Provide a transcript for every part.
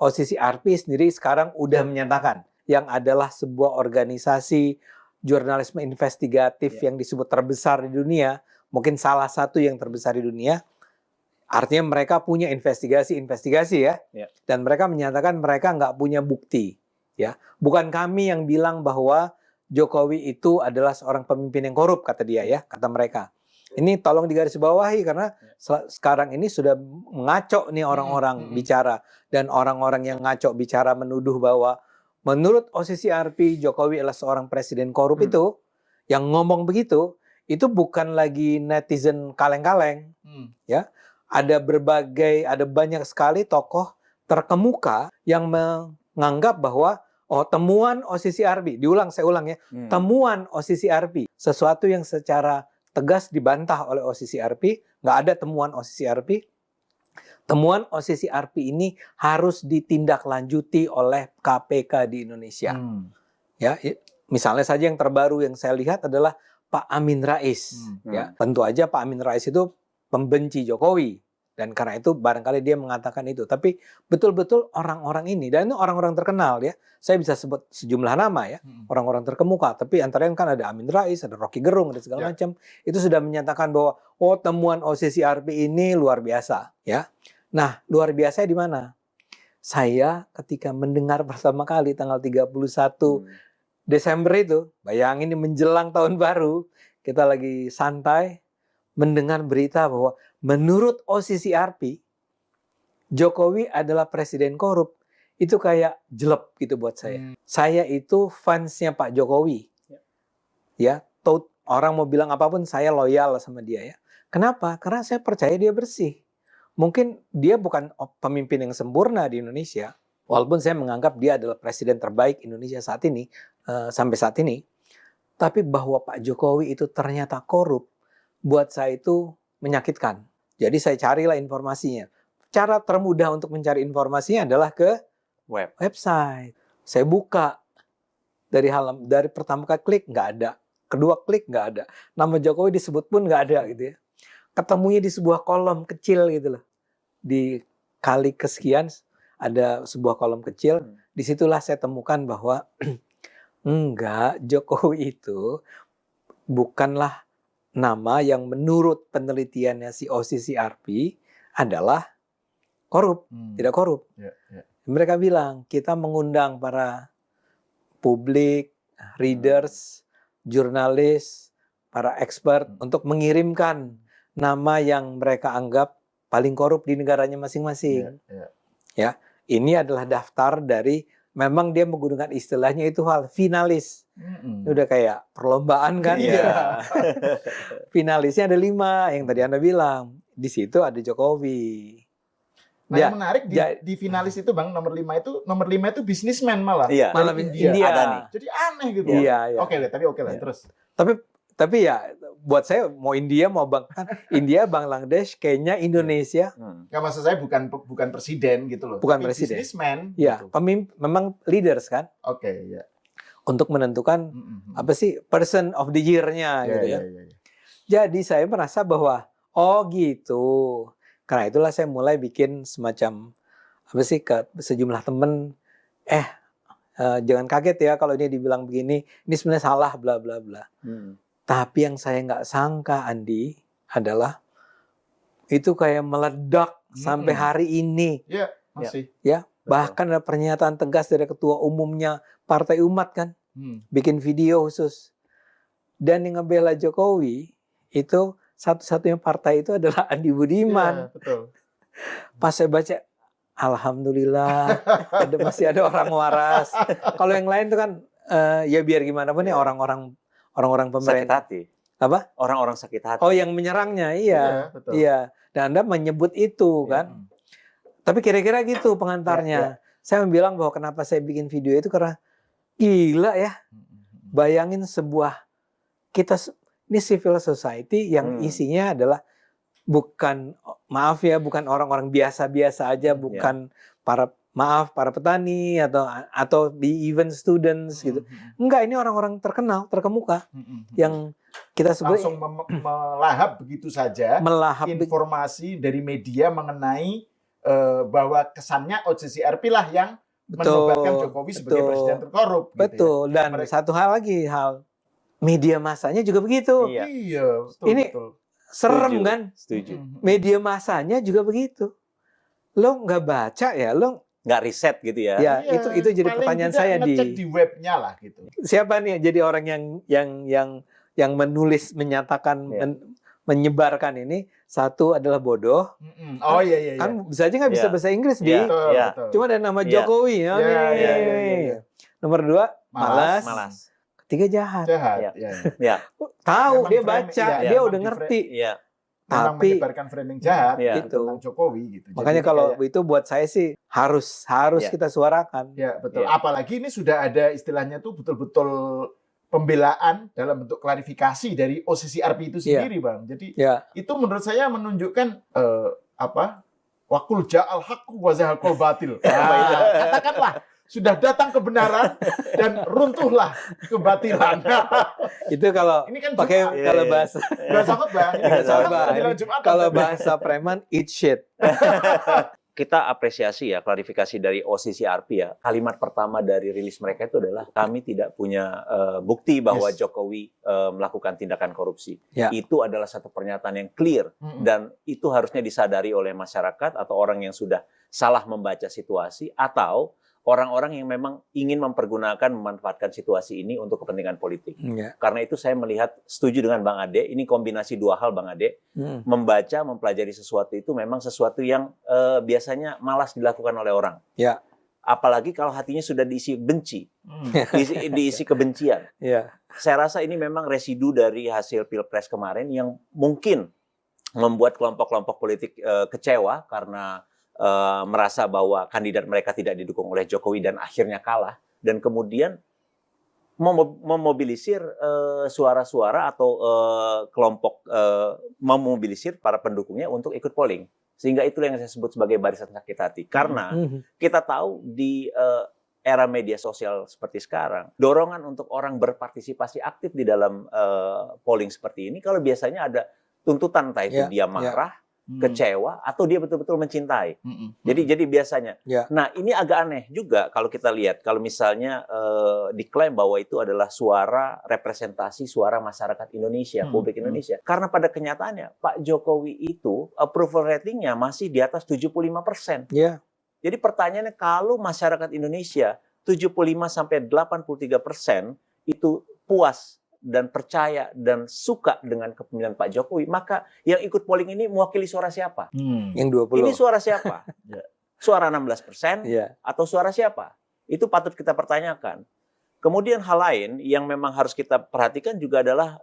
OCCRP sendiri sekarang udah menyatakan yang adalah sebuah organisasi jurnalisme investigatif yang disebut terbesar di dunia, mungkin salah satu yang terbesar di dunia. Artinya mereka punya investigasi ya, dan mereka menyatakan mereka nggak punya bukti, ya. Bukan kami yang bilang bahwa Jokowi itu adalah seorang pemimpin yang korup, kata dia ya, kata mereka. Ini tolong digarisbawahi karena sekarang ini sudah ngaco nih orang-orang bicara, dan orang-orang yang ngaco bicara menuduh bahwa menurut OCCRP Jokowi adalah seorang presiden korup itu, yang ngomong begitu, itu bukan lagi netizen kaleng-kaleng, ya. Ada banyak sekali tokoh terkemuka yang menganggap bahwa temuan OCCRP, saya ulang ya, temuan OCCRP, sesuatu yang secara tegas dibantah oleh OCCRP, nggak ada temuan OCCRP. Temuan OCCRP ini harus ditindaklanjuti oleh KPK di Indonesia. Ya, misalnya saja yang terbaru yang saya lihat adalah Pak Amin Rais. Ya, tentu aja Pak Amin Rais itu pembenci Jokowi, dan karena itu barangkali dia mengatakan itu. Tapi betul-betul orang-orang ini, dan ini orang-orang terkenal ya, saya bisa sebut sejumlah nama ya, orang-orang terkemuka. Tapi antara yang kan ada Amin Rais, ada Rocky Gerung, dan segala macam, itu sudah menyatakan bahwa temuan OCCRP ini luar biasa ya. Nah, luar biasa di mana? Saya ketika mendengar pertama kali tanggal 31 Desember itu, bayangin ini menjelang tahun baru, kita lagi santai, mendengar berita bahwa menurut OCCRP Jokowi adalah presiden korup, itu kayak jelek gitu buat saya. Saya itu fansnya Pak Jokowi. Ya, orang mau bilang apapun saya loyal sama dia ya. Kenapa? Karena saya percaya dia bersih. Mungkin dia bukan pemimpin yang sempurna di Indonesia, walaupun saya menganggap dia adalah presiden terbaik Indonesia saat ini, sampai saat ini. Tapi bahwa Pak Jokowi itu ternyata korup, buat saya itu menyakitkan. Jadi saya carilah informasinya. Cara termudah untuk mencari informasinya adalah ke website. Saya buka dari pertama kali klik nggak ada, kedua klik nggak ada, nama Jokowi disebut pun nggak ada gitu ya. Ketemunya di sebuah kolom kecil gitu loh. Di kali kesekian ada sebuah kolom kecil. Disitulah saya temukan bahwa enggak, Jokowi itu bukanlah nama yang menurut penelitiannya si OCCRP adalah korup, tidak korup. Mereka bilang, kita mengundang para publik, readers, jurnalis, para expert untuk mengirimkan nama yang mereka anggap paling korup di negaranya masing-masing. Ya, ini adalah daftar dari, memang dia menggunakan istilahnya itu finalis. Udah kayak perlombaan kan ya. Finalisnya ada 5 yang tadi Anda bilang. Di situ ada Jokowi. Nah, yang menarik di finalis itu Bang, nomor 5 itu bisnismen malah. Iya. Malah India. Ada nih. Jadi aneh gitu. Iya. Oke lah terus. Tapi ya buat saya mau India mau India, Bangladesh, Kenya, Indonesia. Nggak, maksud saya bukan presiden gitu loh. Bukan tapi presiden. Bisnismen. Iya, gitu. memang leaders kan. Oke, ya. Untuk menentukan apa sih person of the year-nya gitu ya. Jadi saya merasa bahwa gitu. Karena itulah saya mulai bikin semacam ke sejumlah temen, jangan kaget ya kalau ini dibilang begini, ini sebenarnya salah bla bla bla. Tapi yang saya nggak sangka, Andi, adalah itu kayak meledak sampai hari ini. Iya, masih. Ya, bahkan ada pernyataan tegas dari ketua umumnya Partai Umat kan, bikin video khusus. Dan yang ngebela Jokowi itu satu-satunya partai itu adalah Andi Budiman. Iya, betul. Pas saya baca, alhamdulillah masih ada orang waras. Kalau yang lain itu kan ya biar gimana pun ya orang-orang pemerintah. Sakit hati. Apa? Orang-orang sakit hati. Oh, yang menyerangnya, iya. Betul. Iya. Dan Anda menyebut itu kan. Tapi kira-kira gitu pengantarnya. Saya bilang bahwa kenapa saya bikin video itu karena gila ya. Bayangin ini civil society yang isinya adalah bukan orang-orang biasa-biasa aja, bukan para petani atau even students gitu. Enggak, ini orang-orang terkenal, terkemuka yang kita sebut langsung melahap begitu saja informasi dari media mengenai bahwa kesannya OCCRP lah yang Betul, menobatkan Jokowi sebagai betul. presiden terkorup. Gitu ya. Betul. Dan satu hal lagi, media massanya juga begitu. Iya. Iya, betul, Ini betul. serem Setuju, kan? Setuju. Media massanya juga begitu. Lo nggak baca ya, lo Nggak riset gitu ya. ya Iya, itu jadi paling pertanyaan tidak saya ngecek di webnya lah gitu. siapa nih yang jadi orang yang menulis, menyatakan, Iya. menyebarkan ini. Satu adalah bodoh, Oh iya. kan bisa aja nggak bisa Iya. bahasa Inggris Iya. di, Betul, Iya. betul. cuma ada nama Iya. Jokowi. Iya, Oke. iya. Nomor 2 malas. Malas. Ketiga jahat. Jahat. Iya. Ya. Ya. Tahu Memang dia framing, baca, iya, dia memang udah di ngerti. Iya. Memang Tapi menyebarkan framing jahat Iya. gitu, tentang Jokowi gitu. makanya Jadi kalau kayak- itu buat saya sih harus Iya. kita suarakan. ya betul. Iya. Apalagi ini sudah ada istilahnya tuh betul-betul pembelaan dalam bentuk klarifikasi dari OCCRP itu Iya. sendiri, Bang. Jadi Ya, itu menurut saya menunjukkan wakul ja'al haqqu wa zahaqal batil. Katakanlah sudah datang kebenaran dan runtuhlah kebatilan. itu kalau Ini kan pakai Jumat. Iya, kalau iya. bahasa Bahasa khotbah. Ini kan Sabar. pengadilan Jumat. kalau bahasa preman eat shit. Kita apresiasi ya klarifikasi dari OCCRP ya. Kalimat pertama dari rilis mereka itu adalah kami tidak punya bukti bahwa Yes. Jokowi melakukan tindakan korupsi. Ya. Itu adalah satu pernyataan yang clear dan itu harusnya disadari oleh masyarakat atau orang yang sudah salah membaca situasi atau orang-orang yang memang ingin memanfaatkan situasi ini untuk kepentingan politik. Ya. Karena itu saya melihat setuju dengan Bang Ade, ini kombinasi dua hal Bang Ade. Membaca, mempelajari sesuatu itu memang sesuatu yang biasanya malas dilakukan oleh orang. Ya. Apalagi kalau hatinya sudah diisi benci, diisi kebencian. Ya. Saya rasa ini memang residu dari hasil Pilpres kemarin yang mungkin membuat kelompok-kelompok politik kecewa karena merasa bahwa kandidat mereka tidak didukung oleh Jokowi dan akhirnya kalah. Dan kemudian memobilisir suara-suara atau kelompok memobilisir para pendukungnya untuk ikut polling. Sehingga itulah yang saya sebut sebagai barisan sakit hati. Karena kita tahu di era media sosial seperti sekarang, dorongan untuk orang berpartisipasi aktif di dalam polling seperti ini, kalau biasanya ada tuntutan, entah itu dia marah, kecewa, atau dia betul-betul mencintai. Jadi biasanya. Ya. Nah, ini agak aneh juga kalau kita lihat. Kalau misalnya diklaim bahwa itu adalah suara representasi suara masyarakat Indonesia, publik Indonesia. Karena pada kenyataannya, Pak Jokowi itu approval ratingnya masih di atas 75%. Ya. Jadi pertanyaannya, kalau masyarakat Indonesia 75-83% itu puas dan percaya dan suka dengan kepemimpinan Pak Jokowi, maka yang ikut polling ini mewakili suara siapa? Yang 20. Ini suara siapa? Suara 16% Ya. atau suara siapa? Itu patut kita pertanyakan. Kemudian hal lain yang memang harus kita perhatikan juga adalah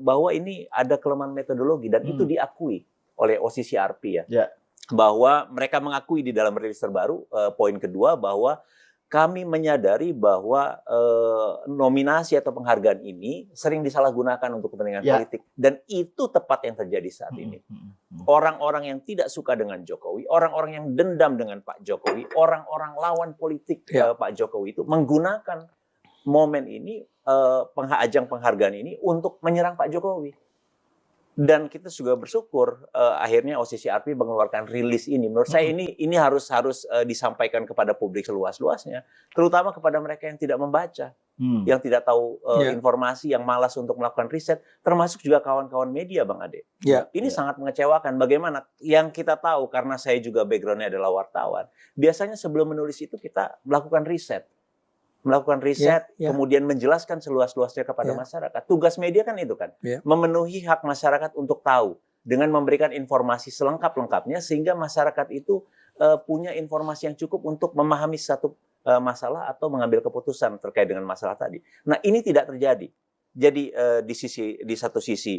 bahwa ini ada kelemahan metodologi dan itu diakui oleh OCCRP ya. Bahwa mereka mengakui di dalam rilis terbaru, poin kedua, bahwa kami menyadari bahwa nominasi atau penghargaan ini sering disalahgunakan untuk kepentingan politik. Dan itu tepat yang terjadi saat ini. Orang-orang yang tidak suka dengan Jokowi, orang-orang yang dendam dengan Pak Jokowi, orang-orang lawan politik Pak Jokowi itu menggunakan momen ini, ajang penghargaan ini untuk menyerang Pak Jokowi. Dan kita juga bersyukur akhirnya OCCRP mengeluarkan rilis ini. Menurut saya ini harus disampaikan kepada publik seluas-luasnya, terutama kepada mereka yang tidak membaca, yang tidak tahu informasi, yang malas untuk melakukan riset, termasuk juga kawan-kawan media, Bang Ade. Ini sangat mengecewakan. Bagaimana yang kita tahu, karena saya juga background-nya adalah wartawan, biasanya sebelum menulis itu kita melakukan riset, kemudian menjelaskan seluas-luasnya kepada masyarakat. Tugas media kan itu kan, memenuhi hak masyarakat untuk tahu dengan memberikan informasi selengkap-lengkapnya sehingga masyarakat itu punya informasi yang cukup untuk memahami satu masalah atau mengambil keputusan terkait dengan masalah tadi. Nah, ini tidak terjadi. Jadi di satu sisi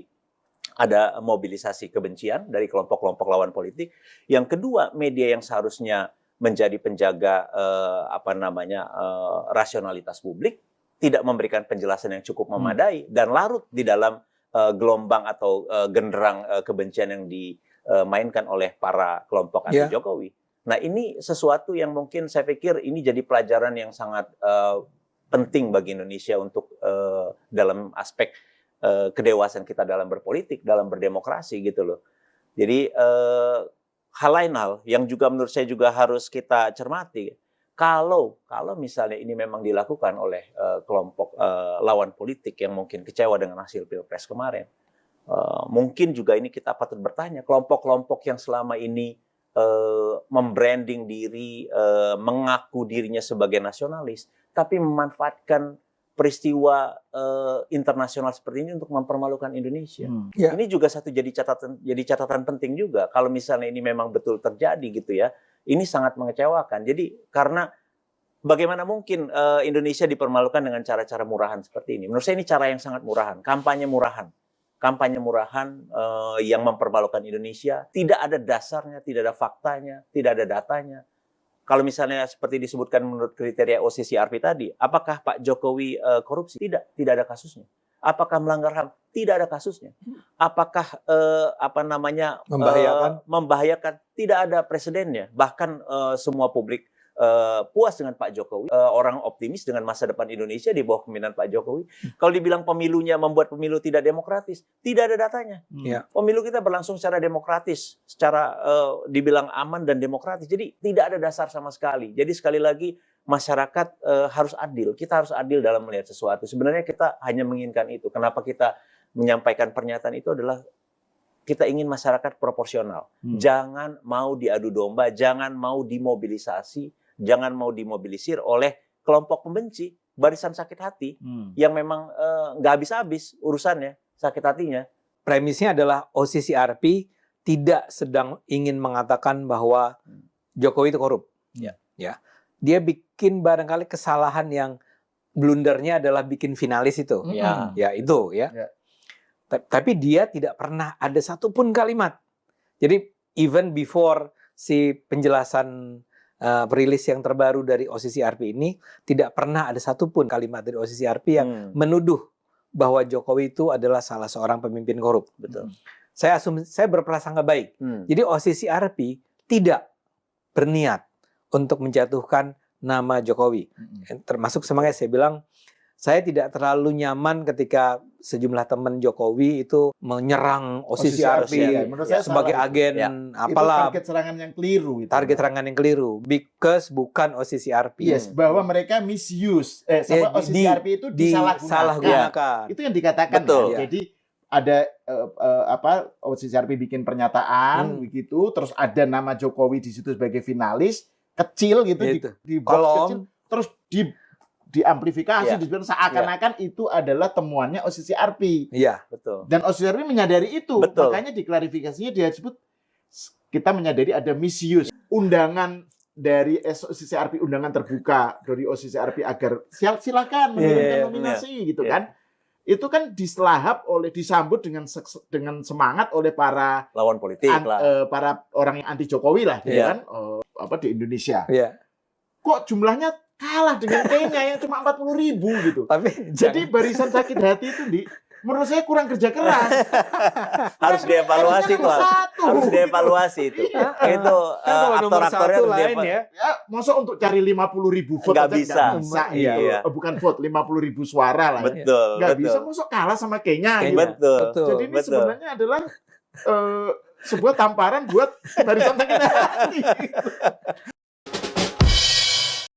ada mobilisasi kebencian dari kelompok-kelompok lawan politik. Yang kedua, media yang seharusnya menjadi penjaga rasionalitas publik tidak memberikan penjelasan yang cukup memadai dan larut di dalam gelombang atau genderang kebencian yang dimainkan oleh para kelompok anti Jokowi. Nah, ini sesuatu yang mungkin saya pikir ini jadi pelajaran yang sangat penting bagi Indonesia untuk dalam aspek kedewasaan kita dalam berpolitik, dalam berdemokrasi gitu loh. Jadi lain yang juga menurut saya juga harus kita cermati, kalau misalnya ini memang dilakukan oleh kelompok lawan politik yang mungkin kecewa dengan hasil Pilpres kemarin, mungkin juga ini kita patut bertanya, kelompok-kelompok yang selama ini membranding diri, mengaku dirinya sebagai nasionalis, tapi memanfaatkan peristiwa internasional seperti ini untuk mempermalukan Indonesia. Ya. Ini juga jadi catatan penting juga. Kalau misalnya ini memang betul terjadi gitu ya, ini sangat mengecewakan. Jadi karena bagaimana mungkin Indonesia dipermalukan dengan cara-cara murahan seperti ini? Menurut saya ini cara yang sangat murahan, kampanye murahan yang mempermalukan Indonesia, tidak ada dasarnya, tidak ada faktanya, tidak ada datanya. Kalau misalnya seperti disebutkan menurut kriteria OCCRP tadi, apakah Pak Jokowi korupsi? Tidak ada kasusnya. Apakah melanggar HAM? Tidak ada kasusnya. Apakah membahayakan? Tidak ada presidennya. Bahkan semua publik puas dengan Pak Jokowi, orang optimis dengan masa depan Indonesia di bawah kepemimpinan Pak Jokowi. Kalau dibilang pemilunya membuat pemilu tidak demokratis, tidak ada datanya. Pemilu kita berlangsung secara demokratis, secara dibilang aman dan demokratis. Jadi tidak ada dasar sama sekali. Jadi sekali lagi masyarakat harus adil. Kita harus adil dalam melihat sesuatu. Sebenarnya kita hanya menginginkan itu. Kenapa kita menyampaikan pernyataan itu adalah kita ingin masyarakat proporsional. Jangan mau diadu domba, jangan mau dimobilisasi, jangan mau dimobilisir oleh kelompok pembenci, barisan sakit hati, yang memang nggak habis-habis urusannya, sakit hatinya. Premisnya adalah OCCRP tidak sedang ingin mengatakan bahwa Jokowi itu korup. Ya. Dia bikin barangkali kesalahan yang blundernya adalah bikin finalis itu. Ya itu ya. Tapi dia tidak pernah ada satupun kalimat. Jadi even before si penjelasan rilis yang terbaru dari OCCRP ini, tidak pernah ada satupun kalimat dari OCCRP yang menuduh bahwa Jokowi itu adalah salah seorang pemimpin korup. Betul. Saya berprasangka baik. Jadi OCCRP tidak berniat untuk menjatuhkan nama Jokowi. Termasuk semangat saya bilang, saya tidak terlalu nyaman ketika sejumlah teman Jokowi itu menyerang OCCRP sebagai agen apalah. Itu target serangan yang keliru. Target serangan yang keliru. Because bukan OCCRP. Yes, bahwa mereka misuse. OCCRP itu disalahgunakan. Itu yang dikatakan. Betul. Ya. Jadi ada OCCRP bikin pernyataan begitu, terus ada nama Jokowi di situ sebagai finalis, kecil gitu, di box kecil, terus diamplifikasi, disebut seakan-akan itu adalah temuannya OCCRP. Iya, betul. Dan OCCRP menyadari itu, betul. Makanya di klarifikasinya dia sebut kita menyadari ada misuse. Undangan dari OCCRP, undangan terbuka dari OCCRP agar silakan menurunkan nominasi gitu kan. Itu kan disambut dengan semangat oleh para lawan politik para orang yang anti Jokowi lah, gitu kan, di Indonesia. Kok jumlahnya kalah dengan Kenya yang cuma 40.000 gitu. Jadi barisan sakit hati itu menurut saya kurang kerja keras. Harus dievaluasi itu. Harus dievaluasi itu. Itu aktor-aktornya harus dievaluasi. Ya, masa untuk cari 50.000 vote nggak bisa. Iya. Bukan vote, 50.000 suara lah. Betul. Nggak bisa, masa kalah sama Kenya. Gitu. Betul. Jadi ini sebenarnya adalah sebuah tamparan buat barisan sakit hati.